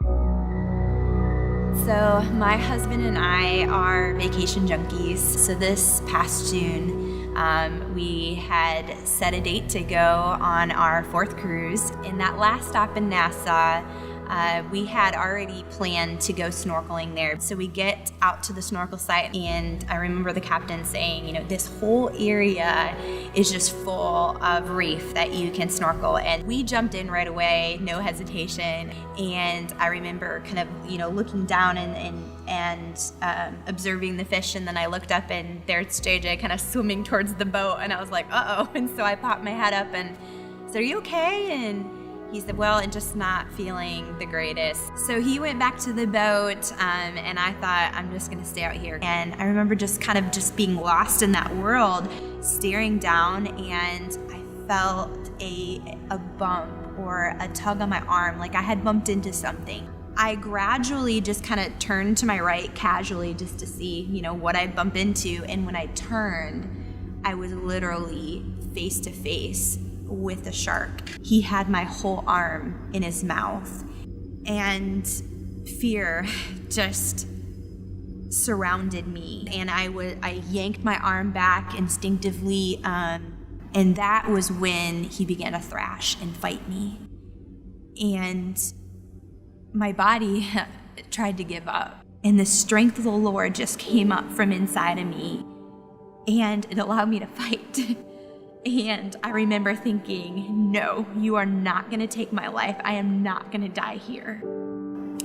So my husband and I are vacation junkies. So this past June, we had set a date to go on our 4th cruise. In that last stop in Nassau, we had already planned to go snorkeling there. So we get out to the snorkel site, and I remember the captain saying, this whole area is just full of reef that you can snorkel. And we jumped in right away, no hesitation. And I remember kind of, looking down and observing the fish. And then I looked up, and there's JJ kind of swimming towards the boat. And I was like, uh-oh. And so I popped my head up and said, "Are you okay?" And he said, "Well, and just not feeling the greatest." So he went back to the boat, and I thought, I'm just gonna stay out here. And I remember just kind of just being lost in that world, staring down, and I felt a bump or a tug on my arm, like I had bumped into something. I gradually just kind of turned to my right casually just to see, what I'd bump into. And when I turned, I was literally face to face with a shark. He had my whole arm in his mouth, and fear just surrounded me. And I yanked my arm back instinctively, and that was when he began to thrash and fight me. And my body tried to give up, and the strength of the Lord just came up from inside of me, and it allowed me to fight. And I remember thinking, no, you are not going to take my life. I am not going to die here.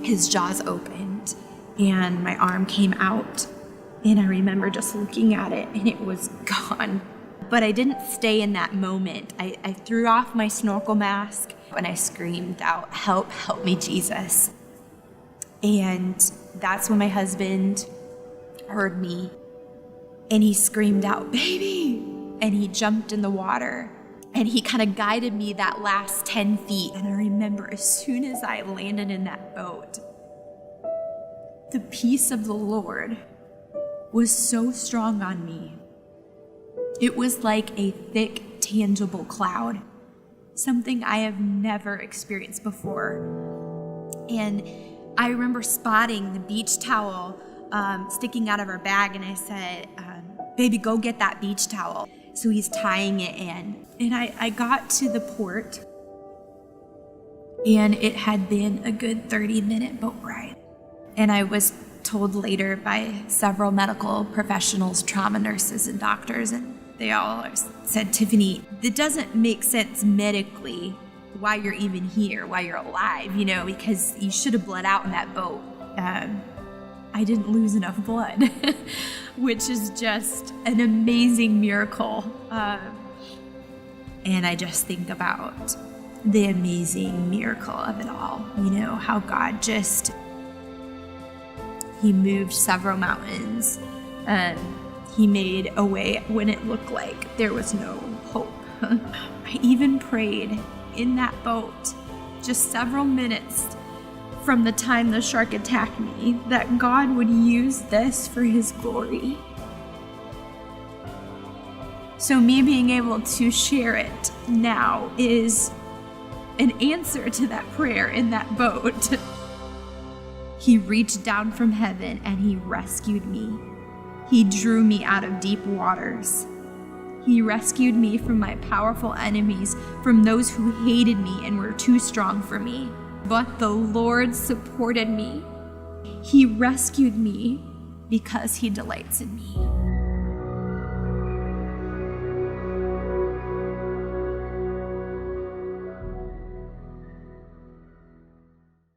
His jaws opened, and my arm came out, and I remember just looking at it, and it was gone. But I didn't stay in that moment. I threw off my snorkel mask, and I screamed out, help me, Jesus. And that's when my husband heard me, and he screamed out, "Baby!" And he jumped in the water, and he kind of guided me that last 10 feet. And I remember as soon as I landed in that boat, the peace of the Lord was so strong on me. It was like a thick, tangible cloud, something I have never experienced before. And I remember spotting the beach towel sticking out of our bag, and I said, "Baby, go get that beach towel." So he's tying it in. And I got to the port, and it had been a good 30-minute boat ride. And I was told later by several medical professionals, trauma nurses and doctors, and they all said, "Tiffany, it doesn't make sense medically why you're even here, why you're alive, because you should have bled out in that boat." I didn't lose enough blood, which is just an amazing miracle. And I just think about the amazing miracle of it all, how God He moved several mountains, and He made a way when it looked like there was no hope. I even prayed in that boat just several minutes from the time the shark attacked me, that God would use this for His glory. So me being able to share it now is an answer to that prayer in that boat. He reached down from heaven and He rescued me. He drew me out of deep waters. He rescued me from my powerful enemies, from those who hated me and were too strong for me. But the Lord supported me. He rescued me because He delights in me.